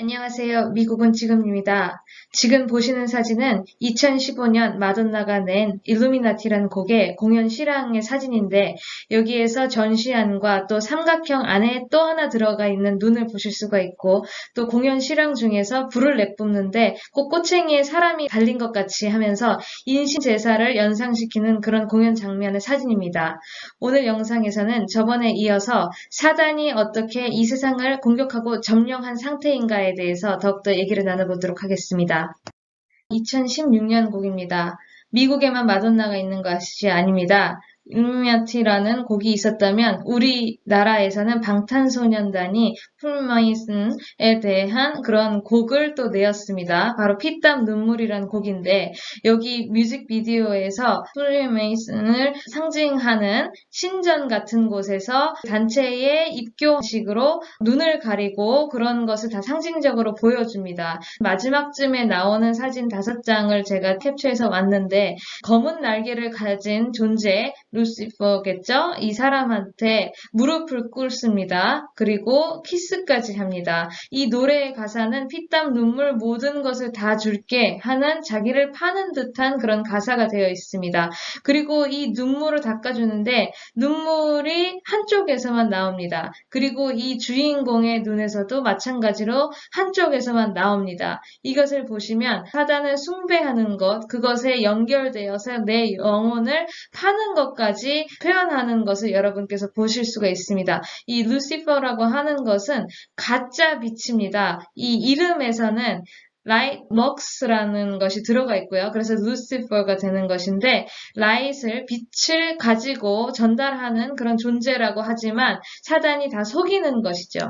안녕하세요. 미국은 지금입니다. 지금 보시는 사진은 2015년 마돈나가 낸 일루미나티라는 곡의 공연 실황의 사진인데 여기에서 전시안과 또 삼각형 안에 또 하나 들어가 있는 눈을 보실 수가 있고 또 공연 실황 중에서 불을 내뿜는데 꼭 꼬챙이에 사람이 달린 것 같이 하면서 인신제사를 연상시키는 그런 공연 장면의 사진입니다. 오늘 영상에서는 저번에 이어서 사단이 어떻게 이 세상을 공격하고 점령한 상태인가에 대해서 더욱더 얘기를 나눠보도록 하겠습니다. 2016년 곡입니다. 미국에만 마돈나가 있는 것이 아닙니다. 일루미나티라는 곡이 있었다면 우리나라에서는 방탄소년단이 프리메이슨에 대한 그런 곡을 또 내었습니다. 바로 피땀 눈물이라는 곡인데 여기 뮤직비디오에서 프리메이슨을 상징하는 신전 같은 곳에서 단체의 입교식으로 눈을 가리고 그런 것을 다 상징적으로 보여줍니다. 마지막쯤에 나오는 사진 5장을 제가 캡처해서 왔는데 검은 날개를 가진 존재 루시퍼겠죠? 이 사람한테 무릎을 꿇습니다. 그리고 키스까지 합니다. 이 노래의 가사는 피땀 눈물 모든 것을 다 줄게 하는 자기를 파는 듯한 그런 가사가 되어 있습니다. 그리고 이 눈물을 닦아주는데 눈물이 한쪽에서만 나옵니다. 그리고 이 주인공의 눈에서도 마찬가지로 한쪽에서만 나옵니다. 이것을 보시면 사단을 숭배하는 것, 그것에 연결되어서 내 영혼을 파는 것까지 표현하는 것을 여러분께서 보실 수가 있습니다. 이 루시퍼라고 하는 것은 가짜 빛입니다. 이 이름에서는 light lux라는 것이 들어가 있고요. 그래서 루시퍼가 되는 것인데 light을 빛을 가지고 전달하는 그런 존재라고 하지만 사단이 다 속이는 것이죠.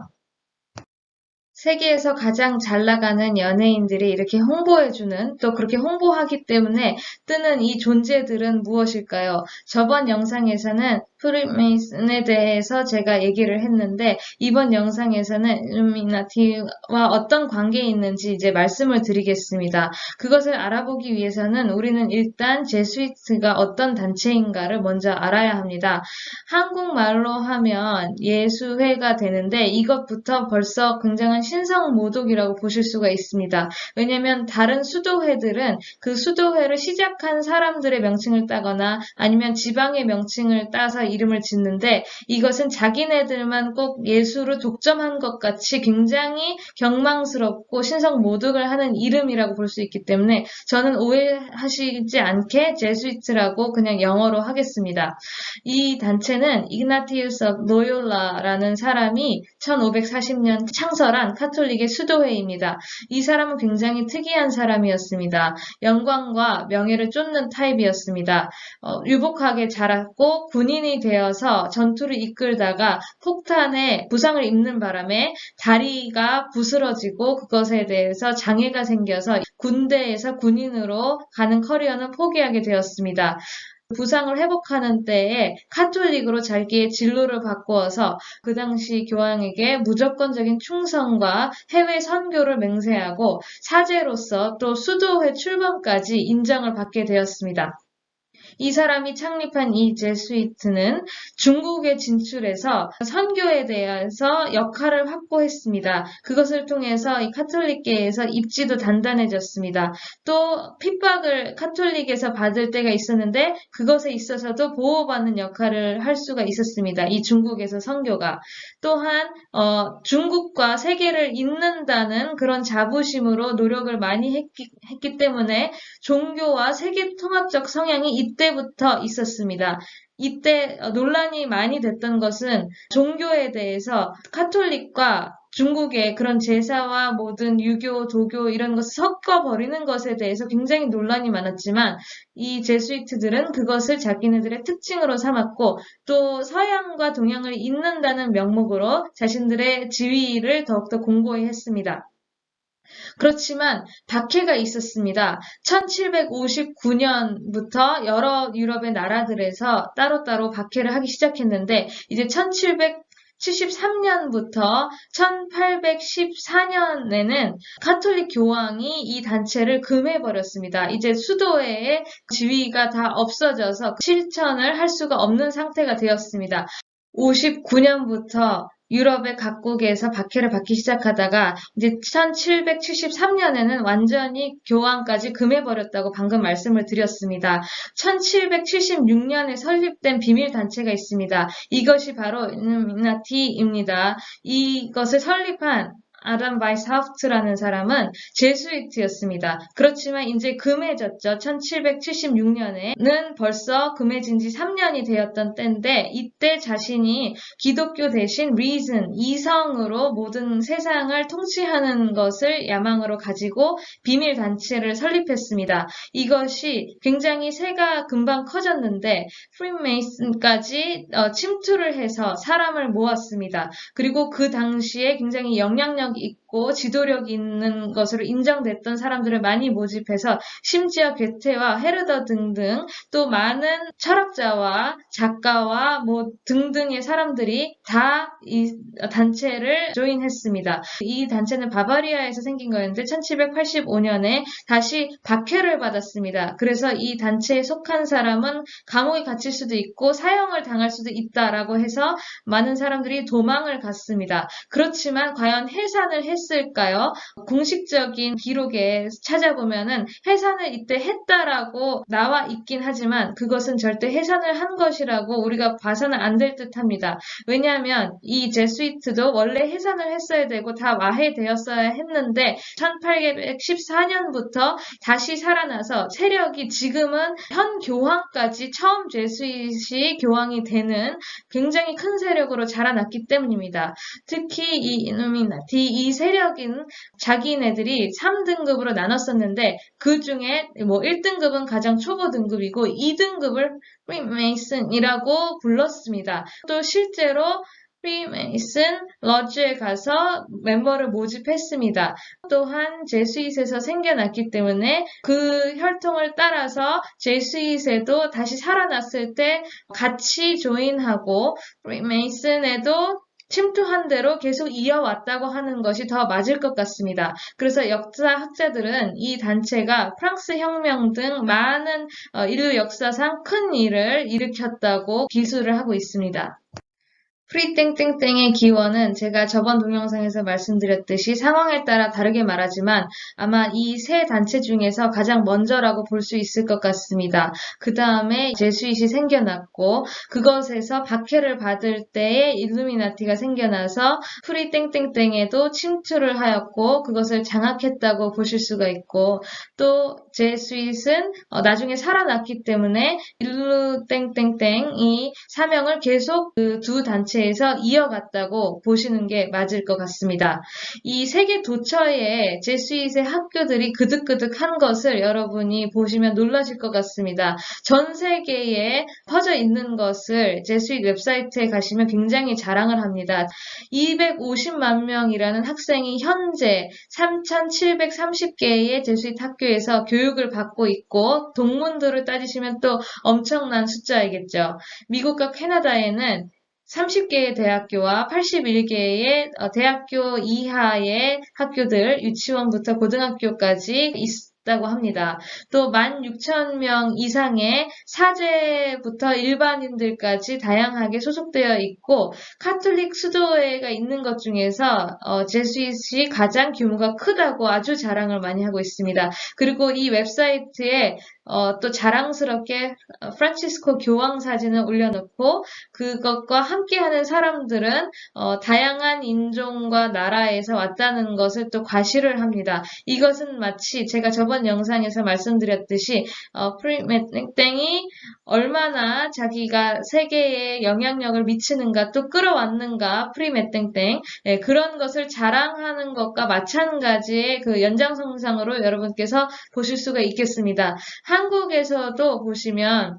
세계에서 가장 잘 나가는 연예인들이 이렇게 홍보해주는 또 그렇게 홍보하기 때문에 뜨는 이 존재들은 무엇일까요? 저번 영상에서는 프리메이슨에 대해서 제가 얘기를 했는데 이번 영상에서는 일루미나티와 어떤 관계에 있는지 이제 말씀을 드리겠습니다. 그것을 알아보기 위해서는 우리는 일단 제수이트가 어떤 단체인가를 먼저 알아야 합니다. 한국말로 하면 예수회가 되는데 이것부터 벌써 굉장한 신성모독이라고 보실 수가 있습니다. 왜냐하면 다른 수도회들은 그 수도회를 시작한 사람들의 명칭을 따거나 아니면 지방의 명칭을 따서 이름을 짓는데 이것은 자기네들만 꼭 예수를 독점한 것 같이 굉장히 경망스럽고 신성모독을 하는 이름이라고 볼 수 있기 때문에 저는 오해하시지 않게 제수이트라고 그냥 영어로 하겠습니다. 이 단체는 이그나티우스 로욜라라는 사람이 1540년 창설한 카톨릭의 수도회입니다. 이 사람은 굉장히 특이한 사람이었습니다. 영광과 명예를 쫓는 타입이었습니다. 유복하게 자랐고 군인이 되어서 전투를 이끌다가 폭탄에 부상을 입는 바람에 다리가 부스러지고 그것에 대해서 장애가 생겨서 군대에서 군인으로 가는 커리어는 포기하게 되었습니다. 부상을 회복하는 때에 카톨릭으로 자기의 진로를 바꾸어서 그 당시 교황에게 무조건적인 충성과 해외 선교를 맹세하고 사제로서 또 수도회 출범까지 인정을 받게 되었습니다. 이 사람이 창립한 이 제수이트는 중국에 진출해서 선교에 대해서 역할을 확보했습니다. 그것을 통해서 이 카톨릭계에서 입지도 단단해졌습니다. 또 핍박을 카톨릭에서 받을 때가 있었는데 그것에 있어서도 보호받는 역할을 할 수가 있었습니다. 이 중국에서 선교가. 또한 중국과 세계를 잇는다는 그런 자부심으로 노력을 많이 했기 때문에 종교와 세계 통합적 성향이 이때부터 있었습니다. 이때 논란이 많이 됐던 것은 종교에 대해서 카톨릭과 중국의 그런 제사와 모든 유교, 도교 이런 것을 섞어버리는 것에 대해서 굉장히 논란이 많았지만 이 제수이트들은 그것을 자기네들의 특징으로 삼았고 또 서양과 동양을 잇는다는 명목으로 자신들의 지위를 더욱더 공고히 했습니다. 그렇지만 박해가 있었습니다. 1759년부터 여러 유럽의 나라들에서 따로따로 박해를 하기 시작했는데 이제 1773년부터 1814년에는 카톨릭 교황이 이 단체를 금해버렸습니다. 이제 수도회의 지위가 다 없어져서 실천을 할 수가 없는 상태가 되었습니다. 59년부터 유럽의 각국에서 박해를 받기 시작하다가 이제 1773년에는 완전히 교황까지 금해버렸다고 방금 말씀을 드렸습니다. 1776년에 설립된 비밀단체가 있습니다. 이것이 바로 일루미나티입니다. 이것을 설립한 아담 바이스하프트라는 사람은 제수이트였습니다. 그렇지만 이제 금해졌죠. 1776년에는 벌써 금해진 지 3년이 되었던 때인데 이때 자신이 기독교 대신 reason, 이성으로 모든 세상을 통치하는 것을 야망으로 가지고 비밀단체를 설립했습니다. 이것이 굉장히 새가 금방 커졌는데 프리메이슨까지 침투를 해서 사람을 모았습니다. 그리고 그 당시에 굉장히 영향력 있고 지도력 있는 것으로 인정됐던 사람들을 많이 모집해서 심지어 괴테와 헤르더 등등 또 많은 철학자와 작가와 뭐 등등의 사람들이 다 이 단체를 조인했습니다. 이 단체는 바바리아에서 생긴 거였는데 1785년에 다시 박해를 받았습니다. 그래서 이 단체에 속한 사람은 감옥에 갇힐 수도 있고 사형을 당할 수도 있다라고 해서 많은 사람들이 도망을 갔습니다. 그렇지만 과연 해산을 했을까요? 공식적인 기록에 찾아보면은 해산을 이때 했다라고 나와 있긴 하지만 그것은 절대 해산을 한 것이라고 우리가 봐서는 안 될 듯합니다. 왜냐하면 이 제수이트도 원래 해산을 했어야 되고 다 와해되었어야 했는데 1814년부터 다시 살아나서 세력이 지금은 현 교황까지 처음 제수이트이 교황이 되는 굉장히 큰 세력으로 자라났기 때문입니다. 특히 이 일루미나티, 이 세력인 자기네들이 3등급으로 나눴었는데 그 중에 뭐 1등급은 가장 초보 등급이고 2등급을 프리메이슨이라고 불렀습니다. 또 실제로 프리메이슨 러지에 가서 멤버를 모집했습니다. 또한 제수잇에서 생겨났기 때문에 그 혈통을 따라서 제수잇에도 다시 살아났을 때 같이 조인하고 프리메이슨에도 침투한 대로 계속 이어왔다고 하는 것이 더 맞을 것 같습니다. 그래서 역사학자들은 이 단체가 프랑스 혁명 등 많은 인류 역사상 큰 일을 일으켰다고 기술을 하고 있습니다. 프리땡땡땡의 기원은 제가 저번 동영상에서 말씀드렸듯이 상황에 따라 다르게 말하지만 아마 이 세 단체 중에서 가장 먼저라고 볼 수 있을 것 같습니다. 그 다음에 제수잇이 생겨났고 그것에서 박해를 받을 때에 일루미나티가 생겨나서 프리땡땡땡에도 침투를 하였고 그것을 장악했다고 보실 수가 있고 또 제수잇은 나중에 살아났기 때문에 일루땡땡땡이 사명을 계속 그 두 단체에서 이어갔다고 보시는 게 맞을 것 같습니다. 이 세계 도처에 제수잇의 학교들이 그득그득한 것을 여러분이 보시면 놀라실 것 같습니다. 전 세계에 퍼져 있는 것을 제수잇 웹사이트에 가시면 굉장히 자랑을 합니다. 250만 명이라는 학생이 현재 3,730개의 제수잇 학교에서 교육을 받고 있고 동문들을 따지시면 또 엄청난 숫자이겠죠. 미국과 캐나다에는 30개의 대학교와 81개의 대학교 이하의 학교들, 유치원부터 고등학교까지 있다고 합니다. 또 16,000명 이상의 사제부터 일반인들까지 다양하게 소속되어 있고 카톨릭 수도회가 있는 것 중에서 제수잇이 가장 규모가 크다고 아주 자랑을 많이 하고 있습니다. 그리고 이 웹사이트에 또 자랑스럽게 프란치스코 교황 사진을 올려놓고 그것과 함께하는 사람들은 다양한 인종과 나라에서 왔다는 것을 또 과시를 합니다. 이것은 마치 제가 저번 영상에서 말씀드렸듯이 프리메땡땡이 얼마나 자기가 세계에 영향력을 미치는가 또 끌어왔는가 프리메땡땡 그런 것을 자랑하는 것과 마찬가지의 그 연장선상으로 여러분께서 보실 수가 있겠습니다. 한국에서도 보시면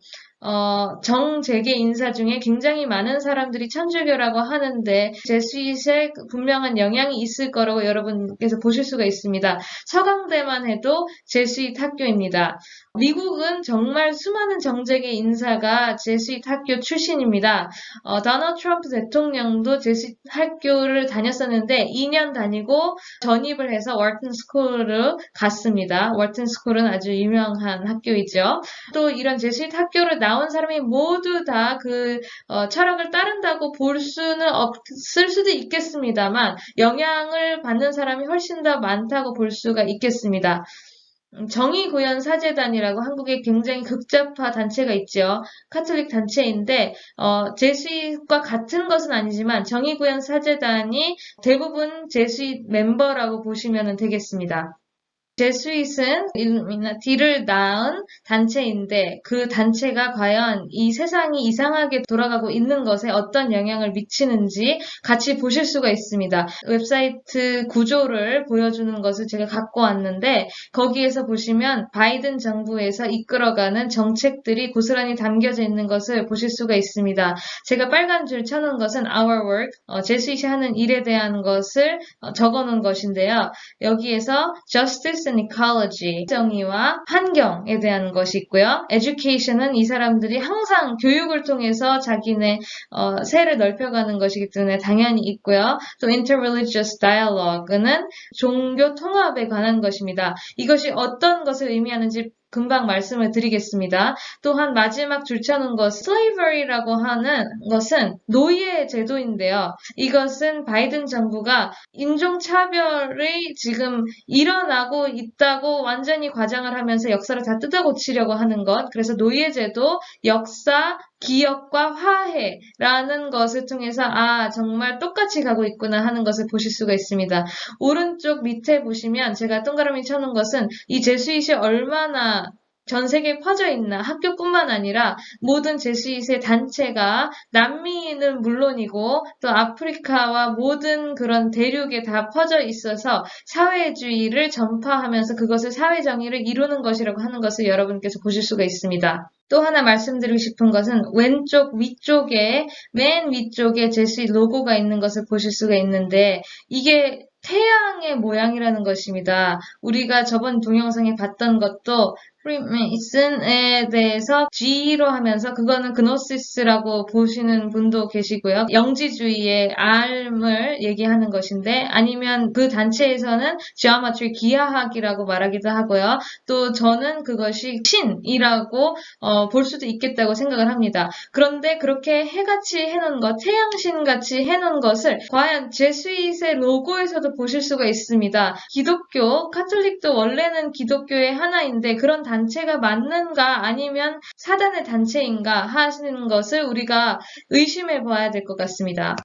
정재계 인사 중에 굉장히 많은 사람들이 천주교라고 하는데 제수잇에 분명한 영향이 있을 거라고 여러분께서 보실 수가 있습니다. 서강대만 해도 제수잇 학교입니다. 미국은 정말 수많은 정재계 인사가 제수잇 학교 출신입니다. 도널드 트럼프 대통령도 제수잇 학교를 다녔었는데 2년 다니고 전입을 해서 월튼 스쿨로 갔습니다. 월튼 스쿨은 아주 유명한 학교이죠. 또 이런 제수잇 학교를 나온 사람이 모두 다 그 철학을 따른다고 볼 수는 없을 수도 있겠습니다만 영향을 받는 사람이 훨씬 더 많다고 볼 수가 있겠습니다. 정의구현사재단이라고 한국에 굉장히 극좌파 단체가 있죠. 카톨릭 단체인데 제수잇과 같은 것은 아니지만 정의구현사재단이 대부분 제수잇 멤버라고 보시면 되겠습니다. 제수잇은 일루미나티를 낳은 단체인데 그 단체가 과연 이 세상이 이상하게 돌아가고 있는 것에 어떤 영향을 미치는지 같이 보실 수가 있습니다. 웹사이트 구조를 보여주는 것을 제가 갖고 왔는데 거기에서 보시면 바이든 정부에서 이끌어가는 정책들이 고스란히 담겨져 있는 것을 보실 수가 있습니다. 제가 빨간 줄 쳐놓은 것은 Our Work, 제수잇이 하는 일에 대한 것을 적어놓은 것인데요. 여기에서 Justice and Ecology, 정의와 환경에 대한 것이 있고요. Education은 이 사람들이 항상 교육을 통해서 자기네 세를 넓혀가는 것이기 때문에 당연히 있고요. 또 Interreligious Dialogue는 종교 통합에 관한 것입니다. 이것이 어떤 것을 의미하는지 금방 말씀을 드리겠습니다. 또한 마지막 줄쳐놓은 것, slavery라고 하는 것은 노예 제도인데요. 이것은 바이든 정부가 인종차별이 지금 일어나고 있다고 완전히 과장을 하면서 역사를 다 뜯어고치려고 하는 것. 그래서 노예 제도, 역사, 기억과 화해라는 것을 통해서 정말 똑같이 가고 있구나 하는 것을 보실 수가 있습니다. 오른쪽 밑에 보시면 제가 동그라미 쳐놓은 것은 이 제수잇이 얼마나 전 세계에 퍼져 있나, 학교뿐만 아니라 모든 제수잇의 단체가 남미는 물론이고 또 아프리카와 모든 그런 대륙에 다 퍼져 있어서 사회주의를 전파하면서 그것을 사회정의를 이루는 것이라고 하는 것을 여러분께서 보실 수가 있습니다. 또 하나 말씀드리고 싶은 것은 왼쪽 위쪽에, 맨 위쪽에 제수잇 로고가 있는 것을 보실 수가 있는데 이게 태양의 모양이라는 것입니다. 우리가 저번 동영상에 봤던 것도 프리메이슨에 대해서 G로 하면서 그거는 그노시스라고 보시는 분도 계시고요. 영지주의의 R을 얘기하는 것인데 아니면 그 단체에서는 Geometry, 기하학이라고 말하기도 하고요. 또 저는 그것이 신이라고 볼 수도 있겠다고 생각을 합니다. 그런데 그렇게 해같이 해놓은 것, 태양신같이 해놓은 것을 과연 제수잇의 로고에서도 보실 수가 있습니다. 기독교, 카톨릭도 원래는 기독교의 하나인데 그런 단체가 맞는가 아니면 사단의 단체인가 하시는 것을 우리가 의심해 봐야 될 것 같습니다.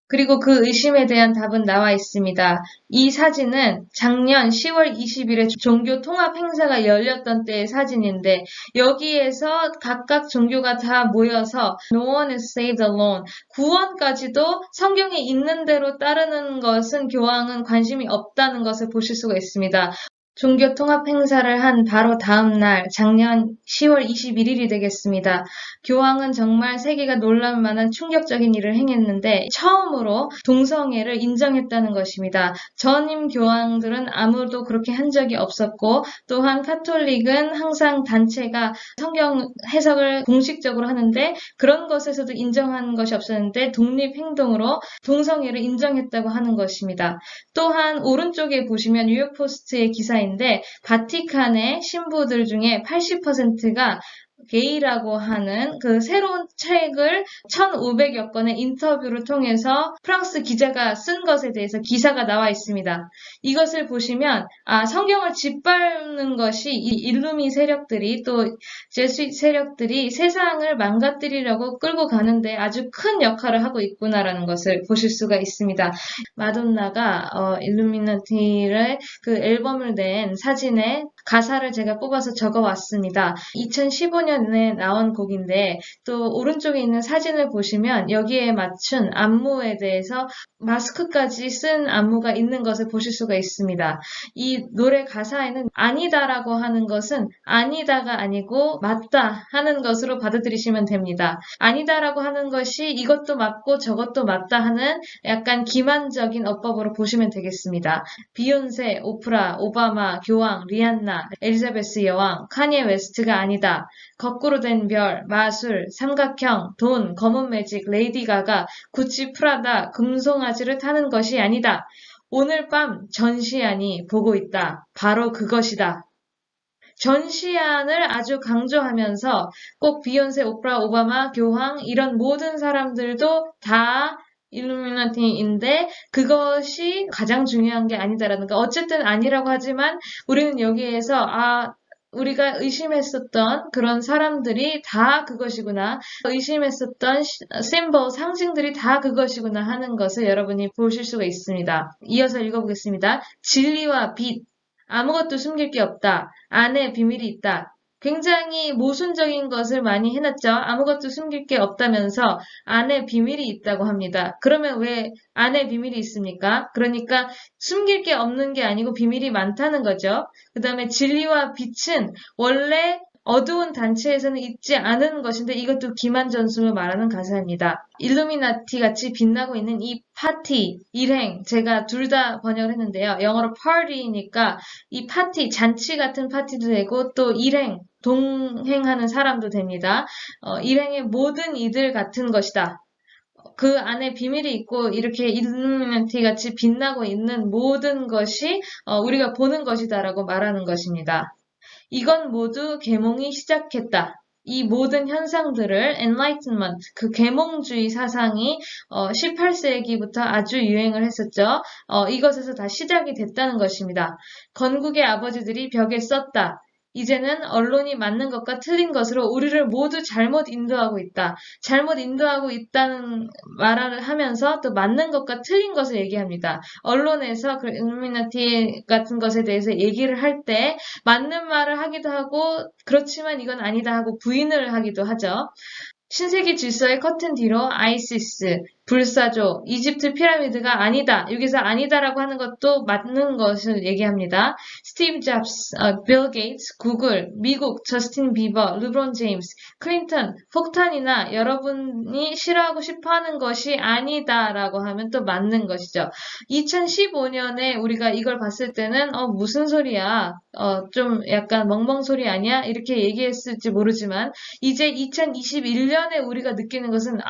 그리고 그 의심에 대한 답은 나와 있습니다. 이 사진은 작년 10월 20일에 종교 통합 행사가 열렸던 때의 사진인데 여기에서 각각 종교가 다 모여서 No one is saved alone. 구원까지도 성경에 있는 대로 따르는 것은 교황은 관심이 없다는 것을 보실 수가 있습니다. 종교 통합 행사를 한 바로 다음 날, 작년 10월 21일이 되겠습니다. 교황은 정말 세계가 놀랄 만한 충격적인 일을 행했는데 처음으로 동성애를 인정했다는 것입니다. 전임 교황들은 아무도 그렇게 한 적이 없었고 또한 카톨릭은 항상 단체가 성경 해석을 공식적으로 하는데 그런 것에서도 인정한 것이 없었는데 독립행동으로 동성애를 인정했다고 하는 것입니다. 또한 오른쪽에 보시면 뉴욕포스트의 기사인데 바티칸의 신부들 중에 80%가 게이라고 하는 그 새로운 책을 1,500여 건의 인터뷰를 통해서 프랑스 기자가 쓴 것에 대해서 기사가 나와 있습니다. 이것을 보시면 성경을 짓밟는 것이 이 일루미 세력들이 또 제수잇 세력들이 세상을 망가뜨리려고 끌고 가는데 아주 큰 역할을 하고 있구나라는 것을 보실 수가 있습니다. 마돈나가 일루미나티의 그 앨범을 낸 사진에 가사를 제가 뽑아서 적어왔습니다. 2015년에 나온 곡인데 또 오른쪽에 있는 사진을 보시면 여기에 맞춘 안무에 대해서 마스크까지 쓴 안무가 있는 것을 보실 수가 있습니다. 이 노래 가사에는 아니다라고 하는 것은 아니다가 아니고 맞다 하는 것으로 받아들이시면 됩니다. 아니다라고 하는 것이 이것도 맞고 저것도 맞다 하는 약간 기만적인 어법으로 보시면 되겠습니다. 비욘세, 오프라, 오바마, 교황, 리안나, 엘리자베스 여왕, 카니에 웨스트가 아니다. 거꾸로 된 별, 마술, 삼각형, 돈, 검은 매직, 레이디 가가, 구찌, 프라다, 금송아지를 타는 것이 아니다. 오늘 밤 전시안이 보고 있다. 바로 그것이다. 전시안을 아주 강조하면서 꼭 비욘세, 오프라, 오바마, 교황 이런 모든 사람들도 다 일루미나티인데 그것이 가장 중요한 게 아니다라는 거. 어쨌든 아니라고 하지만 우리는 여기에서 우리가 의심했었던 그런 사람들이 다 그것이구나. 의심했었던 심볼, 상징들이 다 그것이구나 하는 것을 여러분이 보실 수가 있습니다. 이어서 읽어보겠습니다. 진리와 빛, 아무것도 숨길 게 없다. 안에 비밀이 있다. 굉장히 모순적인 것을 많이 해놨죠. 아무것도 숨길 게 없다면서 안에 비밀이 있다고 합니다. 그러면 왜 안에 비밀이 있습니까? 그러니까 숨길 게 없는 게 아니고 비밀이 많다는 거죠. 그 다음에 진리와 빛은 원래 어두운 단체에서는 있지 않은 것인데 이것도 기만전승을 말하는 가사입니다. 일루미나티 같이 빛나고 있는 이 파티, 일행, 제가 둘 다 번역을 했는데요. 영어로 party니까 이 파티, 잔치 같은 파티도 되고 또 일행, 동행하는 사람도 됩니다. 일행의 모든 이들 같은 것이다. 그 안에 비밀이 있고 이렇게 일루미나티 같이 빛나고 있는 모든 것이 우리가 보는 것이다라고 말하는 것입니다. 이건 모두 계몽이 시작했다. 이 모든 현상들을 Enlightenment, 그 계몽주의 사상이 18세기부터 아주 유행을 했었죠. 이것에서 다 시작이 됐다는 것입니다. 건국의 아버지들이 벽에 썼다. 이제는 언론이 맞는 것과 틀린 것으로 우리를 모두 잘못 인도하고 있다. 잘못 인도하고 있다는 말을 하면서 또 맞는 것과 틀린 것을 얘기합니다. 언론에서 그 일루미나티 같은 것에 대해서 얘기를 할 때 맞는 말을 하기도 하고 그렇지만 이건 아니다 하고 부인을 하기도 하죠. 신세기 질서의 커튼 뒤로 아이시스, 불사조, 이집트 피라미드가 아니다. 여기서 아니다라고 하는 것도 맞는 것을 얘기합니다. 스티브 잡스, 빌 게이츠, 구글, 미국, 저스틴 비버, 르브론 제임스, 클린턴, 폭탄이나 여러분이 싫어하고 싶어하는 것이 아니다라고 하면 또 맞는 것이죠. 2015년에 우리가 이걸 봤을 때는 무슨 소리야? 좀 약간 멍멍 소리 아니야? 이렇게 얘기했을지 모르지만 이제 2021년에 우리가 느끼는 것은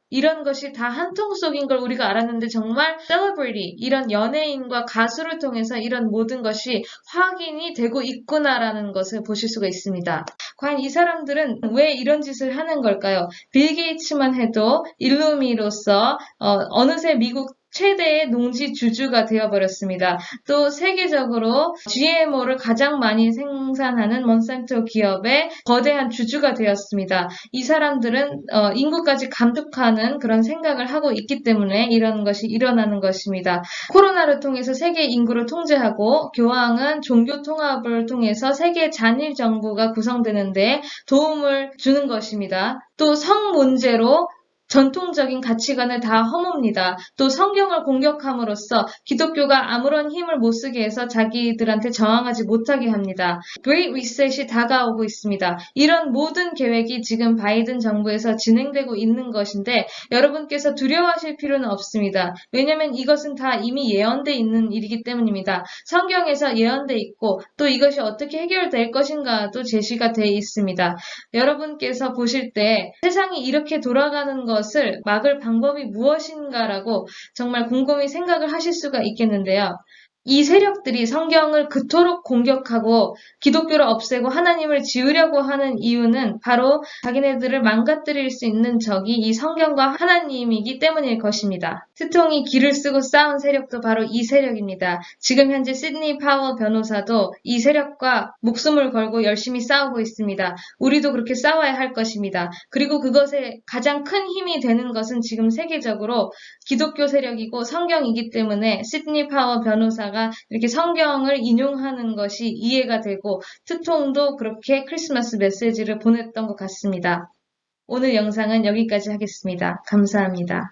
이런 것이 다 한통 속인 걸 우리가 알았는데 정말 celebrity, 이런 연예인과 가수를 통해서 이런 모든 것이 확인이 되고 있구나라는 것을 보실 수가 있습니다. 과연 이 사람들은 왜 이런 짓을 하는 걸까요? 빌 게이츠만 해도 일루미로서 어느새 미국 최대의 농지 주주가 되어버렸습니다. 또 세계적으로 GMO를 가장 많이 생산하는 몬산토 기업의 거대한 주주가 되었습니다. 이 사람들은 인구까지 감독하는 그런 생각을 하고 있기 때문에 이런 것이 일어나는 것입니다. 코로나를 통해서 세계 인구를 통제하고 교황은 종교 통합을 통해서 세계 잔일 정부가 구성되는데 도움을 주는 것입니다. 또 성 문제로 전통적인 가치관을 다 허뭅니다. 또 성경을 공격함으로써 기독교가 아무런 힘을 못 쓰게 해서 자기들한테 저항하지 못하게 합니다. Great Reset이 다가오고 있습니다. 이런 모든 계획이 지금 바이든 정부에서 진행되고 있는 것인데 여러분께서 두려워하실 필요는 없습니다. 왜냐하면 이것은 다 이미 예언돼 있는 일이기 때문입니다. 성경에서 예언돼 있고 또 이것이 어떻게 해결될 것인가도 제시가 돼 있습니다. 여러분께서 보실 때 세상이 이렇게 돌아가는 것을 막을 방법이 무엇인가라고 정말 곰곰이 생각을 하실 수가 있겠는데요. 이 세력들이 성경을 그토록 공격하고 기독교를 없애고 하나님을 지우려고 하는 이유는 바로 자기네들을 망가뜨릴 수 있는 적이 이 성경과 하나님이기 때문일 것입니다. 스통이 기를 쓰고 싸운 세력도 바로 이 세력입니다. 지금 현재 시드니 파월 변호사도 이 세력과 목숨을 걸고 열심히 싸우고 있습니다. 우리도 그렇게 싸워야 할 것입니다. 그리고 그것에 가장 큰 힘이 되는 것은 지금 세계적으로 기독교 세력이고 성경이기 때문에 시드니 파월 변호사가 이렇게 성경을 인용하는 것이 이해가 되고 트통도 그렇게 크리스마스 메시지를 보냈던 것 같습니다. 오늘 영상은 여기까지 하겠습니다. 감사합니다.